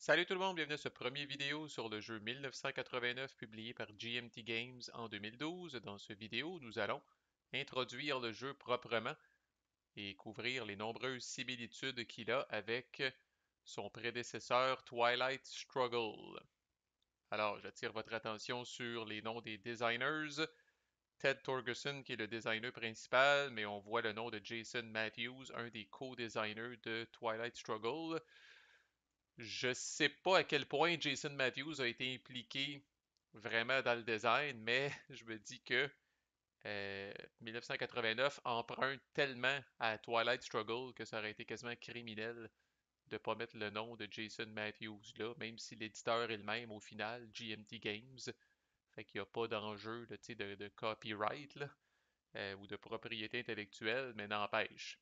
Salut tout le monde, bienvenue à ce premier vidéo sur le jeu 1989 publié par GMT Games en 2012. Dans ce vidéo, nous allons introduire le jeu proprement et couvrir les nombreuses similitudes qu'il a avec son prédécesseur Twilight Struggle. Alors, j'attire votre attention sur les noms des designers. Ted Torgerson qui est le designer principal, mais on voit le nom de Jason Matthews, un des co-designers de Twilight Struggle. Je sais pas à quel point Jason Matthews a été impliqué vraiment dans le design, mais je me dis que 1989 emprunte tellement à Twilight Struggle que ça aurait été quasiment criminel de ne pas mettre le nom de Jason Matthews là, même si l'éditeur est le même au final, GMT Games. Fait qu'il n'y a pas d'enjeu là, de copyright là, ou de propriété intellectuelle, mais n'empêche.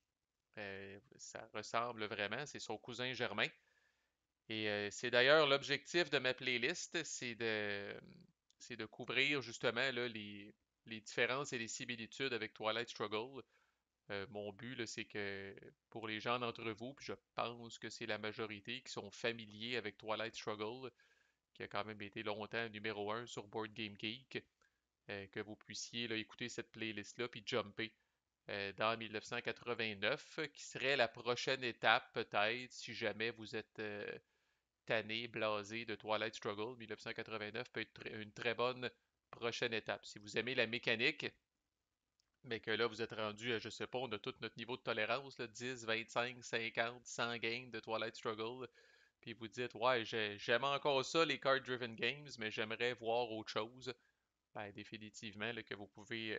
Ça ressemble vraiment, c'est son cousin germain. Et c'est d'ailleurs l'objectif de ma playlist, c'est de couvrir justement là, les différences et les similitudes avec Twilight Struggle. Mon but, là, c'est que pour les gens d'entre vous, puis je pense que c'est la majorité qui sont familiers avec Twilight Struggle, qui a quand même été longtemps numéro un sur Board Game Geek, que vous puissiez là, écouter cette playlist-là puis jumper dans 1989, qui serait la prochaine étape peut-être si jamais vous êtes tanné, blasé de Twilight Struggle. 1989 peut être une très bonne prochaine étape. Si vous aimez la mécanique, mais que là vous êtes rendu à, je sais pas, on a tout notre niveau de tolérance, là, 10, 25, 50, 100 games de Twilight Struggle, puis vous dites, ouais, j'aime encore ça, les card-driven games, mais j'aimerais voir autre chose, ben, définitivement là, que vous pouvez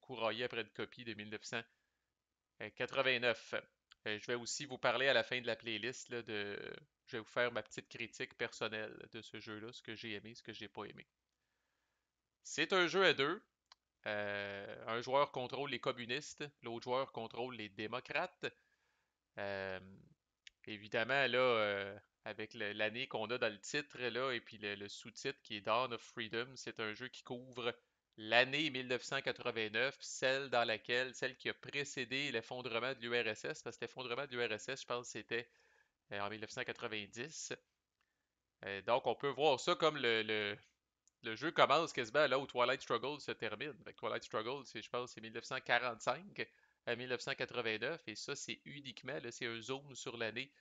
courailler après une copie de 1989. Je vais aussi vous parler à la fin de la playlist là, je vais vous faire ma petite critique personnelle de ce jeu-là, ce que j'ai aimé, ce que j'ai pas aimé. C'est un jeu à deux. Un joueur contrôle les communistes, l'autre joueur contrôle les démocrates. Euh, Évidemment, là, avec l'année qu'on a dans le titre là, et puis le sous-titre qui est Dawn of Freedom, c'est un jeu qui couvre l'année 1989, celle qui a précédé l'effondrement de l'URSS, parce que l'effondrement de l'URSS, je pense, c'était en 1990. Donc, on peut voir ça comme le jeu commence quasiment là où Twilight Struggle se termine. Fait que Twilight Struggle, je pense, c'est 1945 à 1989, et ça, c'est uniquement, là, c'est un zoom sur l'année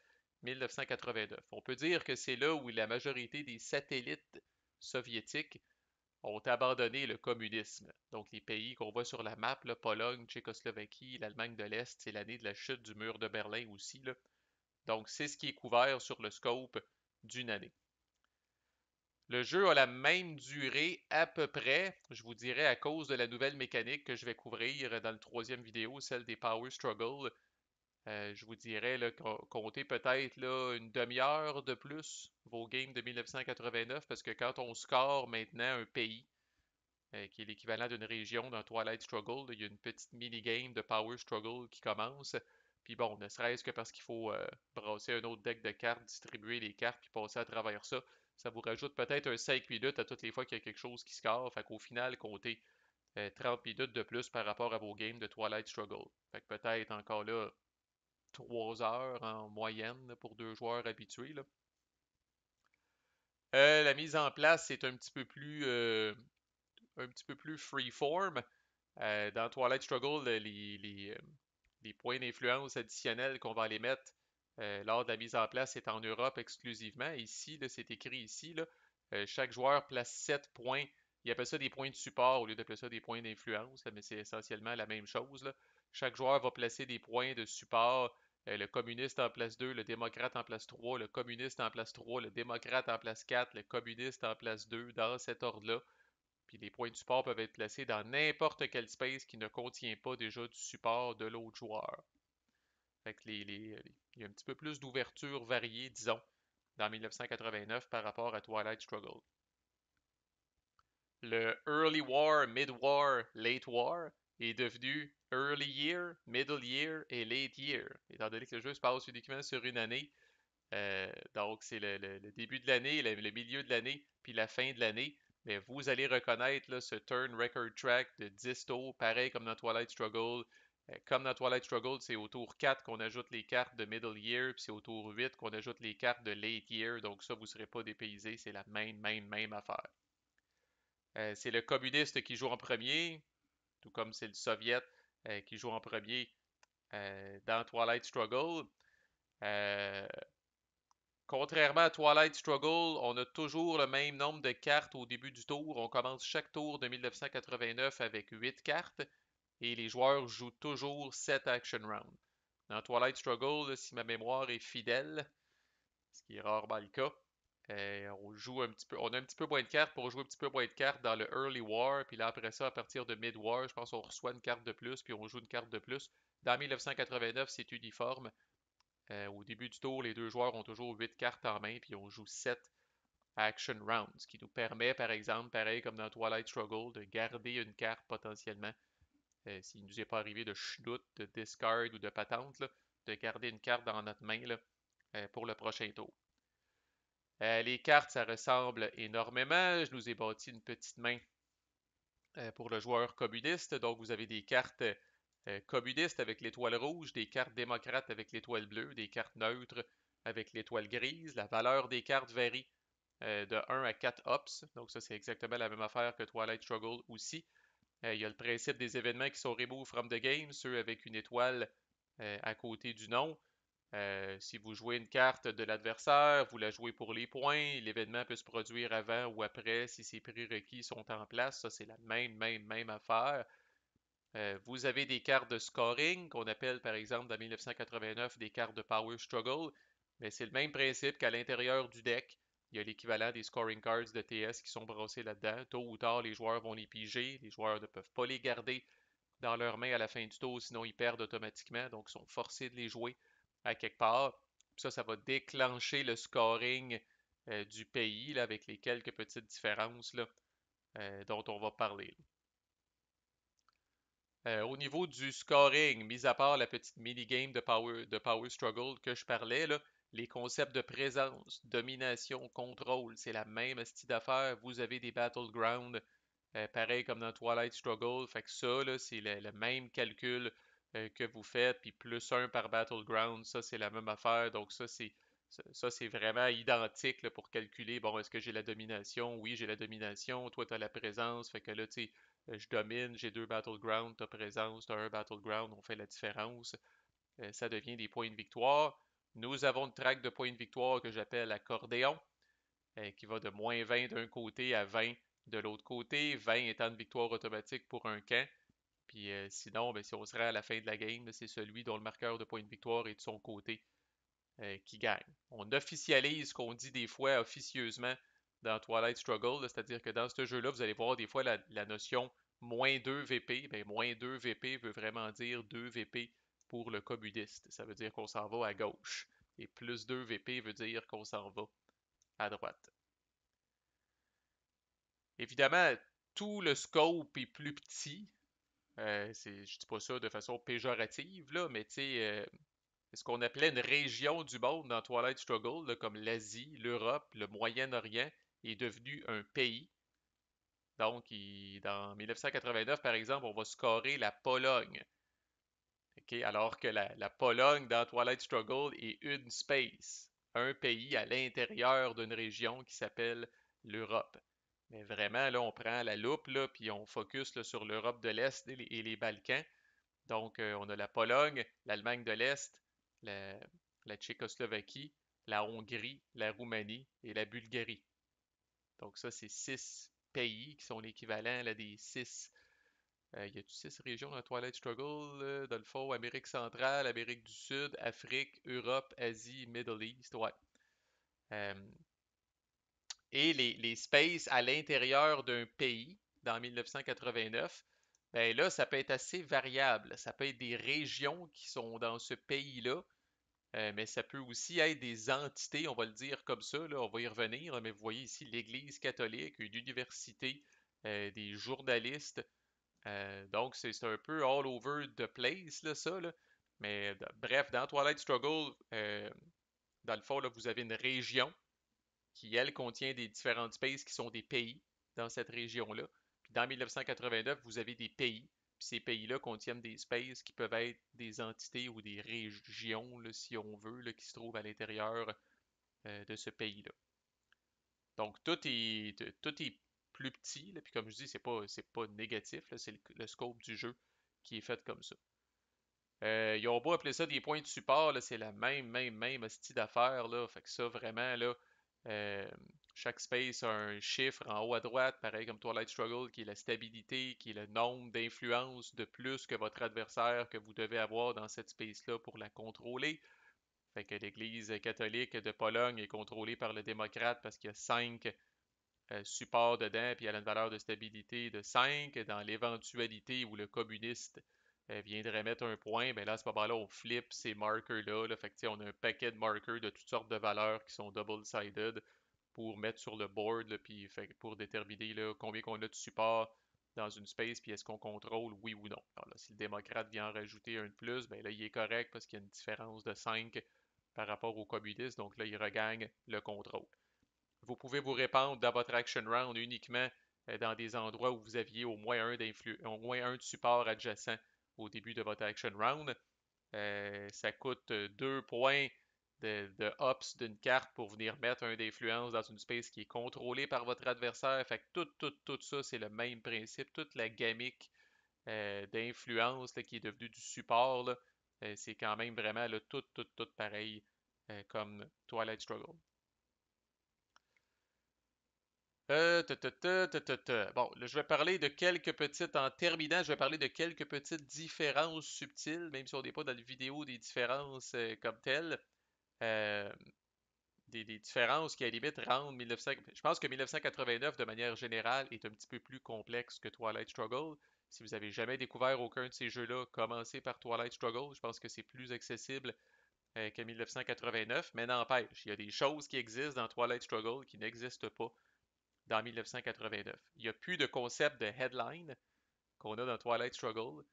1989. On peut dire que c'est là où la majorité des satellites soviétiques ont abandonné le communisme. Donc, les pays qu'on voit sur la map, là, Pologne, Tchécoslovaquie, l'Allemagne de l'Est, c'est l'année de la chute du mur de Berlin aussi, là. Donc, c'est ce qui est couvert sur le scope d'une année. Le jeu a la même durée à peu près, je vous dirais, à cause de la nouvelle mécanique que je vais couvrir dans le troisième vidéo, celle des Power Struggle. Je vous dirais, là, comptez peut-être là, une demi-heure de plus vos games de 1989, parce que quand on score maintenant un pays, qui est l'équivalent d'une région dans Twilight Struggle, il y a une petite mini-game de Power Struggle qui commence. Puis bon, ne serait-ce que parce qu'il faut brasser un autre deck de cartes, distribuer les cartes, puis passer à travers ça, ça vous rajoute peut-être un 5 minutes à toutes les fois qu'il y a quelque chose qui score. Fait qu'au final, comptez 30 minutes de plus par rapport à vos games de Twilight Struggle. Fait que peut-être encore là 3 heures en moyenne pour deux joueurs habitués, là. La mise en place est un petit peu plus freeform. Dans Twilight Struggle, les points d'influence additionnels qu'on va aller mettre lors de la mise en place, c'est en Europe exclusivement. Ici, là, c'est écrit ici, là, chaque joueur place 7 points. Il appelle ça des points de support au lieu d'appeler ça des points d'influence, mais c'est essentiellement la même chose, là. Chaque joueur va placer des points de support. Le communiste en place 2, le démocrate en place 3, le communiste en place 3, le démocrate en place 4, le communiste en place 2, dans cet ordre-là. Puis les points de support peuvent être placés dans n'importe quel space qui ne contient pas déjà du support de l'autre joueur. Fait que il y a un petit peu plus d'ouverture variée, disons, dans 1989 par rapport à Twilight Struggle. Le Early War, Mid War, Late War est devenu Early Year, Middle Year et Late Year, étant donné que le jeu se passe uniquement sur une année. Donc, c'est le début de l'année, le milieu de l'année, puis la fin de l'année. Mais vous allez reconnaître là, ce turn record track de 10 tours, pareil comme dans Twilight Struggle. Comme dans Twilight Struggle, c'est au tour 4 qu'on ajoute les cartes de Middle Year, puis c'est au tour 8 qu'on ajoute les cartes de Late Year, donc ça, vous ne serez pas dépaysé, c'est la même affaire. C'est le communiste qui joue en premier, tout comme c'est le soviète qui joue en premier dans Twilight Struggle. Euh, Contrairement à Twilight Struggle, on a toujours le même nombre de cartes au début du tour. On commence chaque tour de 1989 avec 8 cartes et les joueurs jouent toujours 7 action rounds. Dans Twilight Struggle, si ma mémoire est fidèle, ce qui est rarement le cas, on joue un petit peu, on a un petit peu moins de cartes pour jouer un petit peu moins de cartes dans le Early War, puis là après ça, à partir de Mid War, je pense qu'on reçoit une carte de plus, puis on joue une carte de plus. Dans 1989, c'est uniforme. Au début du tour, les deux joueurs ont toujours 8 cartes en main, puis on joue 7 action rounds, ce qui nous permet, par exemple, pareil comme dans Twilight Struggle, de garder une carte potentiellement, s'il ne nous est pas arrivé de schnout, de discard ou de patente, là, de garder une carte dans notre main là, pour le prochain tour. Les cartes, ça ressemble énormément. Je nous ai bâti une petite main pour le joueur communiste. Donc, vous avez des cartes communistes avec l'étoile rouge, des cartes démocrates avec l'étoile bleue, des cartes neutres avec l'étoile grise. La valeur des cartes varie de 1 à 4 ops. Donc, ça, c'est exactement la même affaire que Twilight Struggle aussi. Il y a le principe des événements qui sont removed from the game, ceux avec une étoile à côté du nom. Si vous jouez une carte de l'adversaire, vous la jouez pour les points. L'événement peut se produire avant ou après si ces prérequis sont en place. Ça, c'est la même affaire. Vous avez des cartes de scoring qu'on appelle par exemple dans 1989 des cartes de Power Struggle. Mais c'est le même principe qu'à l'intérieur du deck. Il y a l'équivalent des scoring cards de TS qui sont brassés là-dedans. Tôt ou tard, les joueurs vont les piger. Les joueurs ne peuvent pas les garder dans leurs mains à la fin du tour, sinon ils perdent automatiquement. Donc, ils sont forcés de les jouer à quelque part. Ça va déclencher le scoring du pays là, avec les quelques petites différences là, dont on va parler. Au niveau du scoring, mis à part la petite mini-game de Power Struggle que je parlais, là, les concepts de présence, domination, contrôle, c'est la même style d'affaires. Vous avez des battlegrounds, pareil comme dans Twilight Struggle. Fait que ça, là, c'est le même calcul que vous faites, puis plus un par battleground, ça, c'est la même affaire. Donc ça, c'est vraiment identique là, pour calculer, bon, est-ce que j'ai la domination? Oui, j'ai la domination. Toi, tu as la présence. Fait que là, tu sais, je domine, j'ai deux battlegrounds, t'as présence, t'as un battleground, on fait la différence. Ça devient des points de victoire. Nous avons une track de points de victoire que j'appelle accordéon, qui va de moins 20 d'un côté à 20 de l'autre côté, 20 étant une victoire automatique pour un camp. Puis sinon, ben, si on serait à la fin de la game, c'est celui dont le marqueur de points de victoire est de son côté qui gagne. On officialise ce qu'on dit des fois officieusement dans Twilight Struggle, c'est-à-dire que dans ce jeu-là, vous allez voir des fois la notion moins 2 VP. Ben, moins 2 VP veut vraiment dire 2 VP pour le communiste. Ça veut dire qu'on s'en va à gauche. Et plus 2 VP veut dire qu'on s'en va à droite. Évidemment, tout le scope est plus petit. Je dis pas ça de façon péjorative, là, mais tu sais, ce qu'on appelait une région du monde dans Twilight Struggle, là, comme l'Asie, l'Europe, le Moyen-Orient, est devenu un pays. Donc, dans 1989, par exemple, on va scorer la Pologne. OK? Alors que la Pologne dans Twilight Struggle est une space, un pays à l'intérieur d'une région qui s'appelle l'Europe. Mais vraiment, là, on prend la loupe, là, puis on focus là, sur l'Europe de l'Est et les Balkans. Donc, on a la Pologne, l'Allemagne de l'Est, la, la Tchécoslovaquie, la Hongrie, la Roumanie et la Bulgarie. Donc, ça, c'est 6 pays qui sont l'équivalent là, des 6. Y a-tu 6 régions dans Twilight Struggle? Dans le fond, Amérique centrale, Amérique du Sud, Afrique, Europe, Asie, Middle East. Ouais. Euh, et les spaces à l'intérieur d'un pays dans 1989, ben là, ça peut être assez variable. Ça peut être des régions qui sont dans ce pays-là, mais ça peut aussi être des entités, on va le dire comme ça, là, on va y revenir, mais vous voyez ici l'Église catholique, une université, des journalistes. Donc, c'est un peu all over the place, là, ça. Là. Mais bref, dans Twilight Struggle, dans le fond, là, vous avez une région qui, elle, contient des différentes spaces qui sont des pays dans cette région-là. Puis dans 1989, vous avez des pays. Puis puis ces pays-là contiennent des spaces qui peuvent être des entités ou des régions, là, si on veut, là, qui se trouvent à l'intérieur de ce pays-là. Donc tout est plus petit, là, puis comme je dis, c'est pas négatif, là, c'est le scope du jeu qui est fait comme ça. Ils ont beau appeler ça des points de support, là, c'est la même hostie d'affaires, là. Fait que ça, vraiment, là, euh, chaque space a un chiffre en haut à droite, pareil comme Twilight Struggle, qui est la stabilité, qui est le nombre d'influences de plus que votre adversaire que vous devez avoir dans cette space-là pour la contrôler. Fait que l'Église catholique de Pologne est contrôlée par le démocrate parce qu'il y a 5 supports dedans, puis elle a une valeur de stabilité de 5. Dans l'éventualité où le communiste viendrait mettre un point, ben là, à ce moment-là, on flippe ces markers-là. Là. Fait que, on a un paquet de markers de toutes sortes de valeurs qui sont double-sided pour mettre sur le board, là, puis pour déterminer là, combien qu'on a de support dans une space, puis est-ce qu'on contrôle, oui ou non. Alors là, si le démocrate vient en rajouter un de plus, ben là, il est correct parce qu'il y a une différence de 5 par rapport au communiste, donc là, il regagne le contrôle. Vous pouvez vous répandre dans votre action round uniquement dans des endroits où vous aviez au moins un de support adjacent au début de votre action round. Ça coûte 2 points de hops d'une carte pour venir mettre un d'influence dans une space qui est contrôlée par votre adversaire. Fait que tout ça, c'est le même principe. Toute la gamique d'influence qui est devenue du support, là, c'est quand même vraiment là, tout pareil comme Twilight Struggle. Bon, là, je vais parler de quelques petites, en terminant, je vais parler de quelques petites différences subtiles, même si on n'est pas dans la vidéo des différences comme telles. Euh, des différences qui, à la limite, rendent 1900. Je pense que 1989, de manière générale, est un petit peu plus complexe que Twilight Struggle. Si vous n'avez jamais découvert aucun de ces jeux-là, commencez par Twilight Struggle. Je pense que c'est plus accessible que 1989, mais n'empêche, il y a des choses qui existent dans Twilight Struggle qui n'existent pas dans 1989. Il n'y a plus de concept de headline qu'on a dans Twilight Struggle,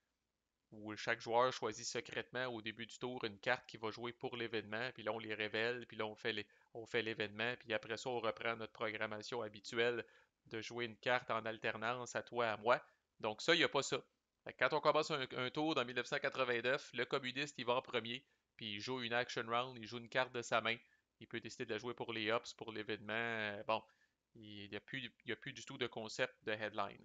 où chaque joueur choisit secrètement au début du tour une carte qui va jouer pour l'événement, puis là on les révèle, puis là on fait l'événement, puis après ça on reprend notre programmation habituelle de jouer une carte en alternance à toi, à moi. Donc ça, il n'y a pas ça. Quand on commence un tour dans 1989, le communiste il va en premier, puis il joue une action round, il joue une carte de sa main, il peut décider de la jouer pour les hops, pour l'événement. Bon, il n'y a plus du tout de concept de headline.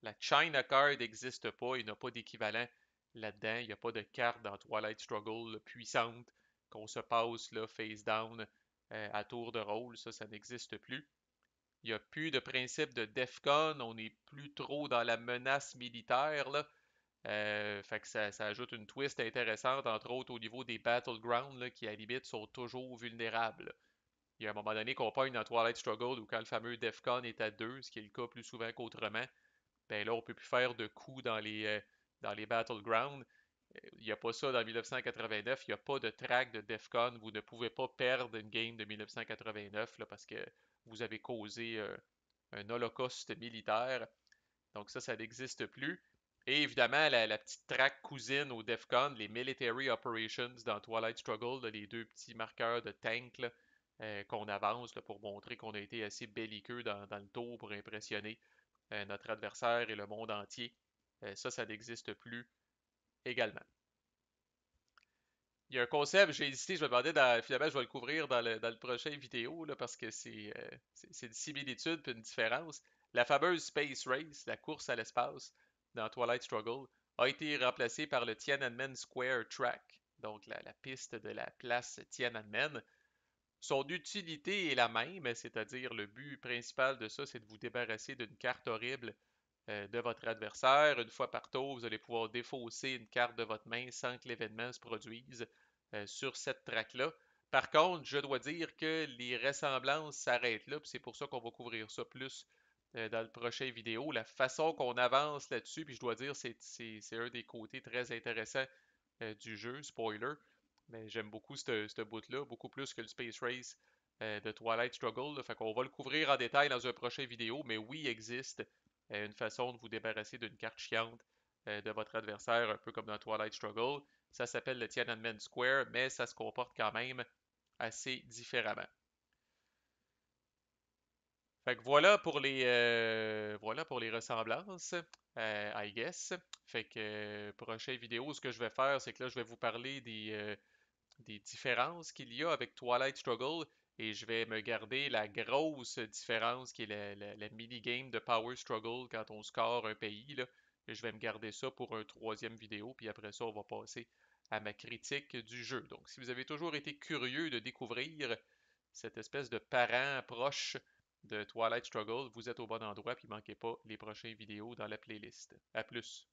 La China Card n'existe pas, il n'y a pas d'équivalent là-dedans. Il n'y a pas de carte dans Twilight Struggle là, puissante qu'on se passe là, face down à tour de rôle. Ça n'existe plus. Il n'y a plus de principe de DEFCON. On n'est plus trop dans la menace militaire. Là. Fait que ça ajoute une twist intéressante, entre autres au niveau des battlegrounds là, qui, à la limite, sont toujours vulnérables. Il y a un moment donné qu'on pogne dans Twilight Struggle où quand le fameux DEFCON est à 2, ce qui est le cas plus souvent qu'autrement, ben là, on peut plus faire de coups dans les battlegrounds. Il n'y a pas ça dans 1989. Il n'y a pas de track de DEFCON. Vous ne pouvez pas perdre une game de 1989 là, parce que vous avez causé un holocauste militaire. Donc ça n'existe plus. Et évidemment, la petite track cousine au DEFCON, les Military Operations dans Twilight Struggle, là, les deux petits marqueurs de tank là, qu'on avance là, pour montrer qu'on a été assez belliqueux dans le tour pour impressionner notre adversaire et le monde entier. Ça n'existe plus également. Il y a un concept, j'ai hésité, je me demandais, finalement, je vais le couvrir dans le prochain vidéo, là, parce que c'est une similitude et une différence. La fameuse Space Race, la course à l'espace dans Twilight Struggle, a été remplacée par le Tiananmen Square Track, donc la piste de la place Tiananmen. Son utilité est la même, c'est-à-dire le but principal de ça, c'est de vous débarrasser d'une carte horrible de votre adversaire. Une fois par tour, vous allez pouvoir défausser une carte de votre main sans que l'événement se produise sur cette track-là. Par contre, je dois dire que les ressemblances s'arrêtent là, puis c'est pour ça qu'on va couvrir ça plus dans le prochain vidéo. La façon qu'on avance là-dessus, puis je dois dire, c'est un des côtés très intéressants du jeu, spoiler. Mais j'aime beaucoup ce bout-là, beaucoup plus que le Space Race de Twilight Struggle. Là. Fait qu'on va le couvrir en détail dans une prochaine vidéo, mais oui, il existe une façon de vous débarrasser d'une carte chiante de votre adversaire, un peu comme dans Twilight Struggle. Ça s'appelle le Tiananmen Square, mais ça se comporte quand même assez différemment. Fait que voilà pour les ressemblances, I guess. Fait que prochaine vidéo, ce que je vais faire, c'est que là, je vais vous parler des différences qu'il y a avec Twilight Struggle et je vais me garder la grosse différence qui est la mini-game de Power Struggle quand on score un pays, là. Et je vais me garder ça pour un troisième vidéo, puis après ça, on va passer à ma critique du jeu. Donc, si vous avez toujours été curieux de découvrir cette espèce de parent proche de Twilight Struggle, vous êtes au bon endroit, puis manquez pas les prochaines vidéos dans la playlist. À plus!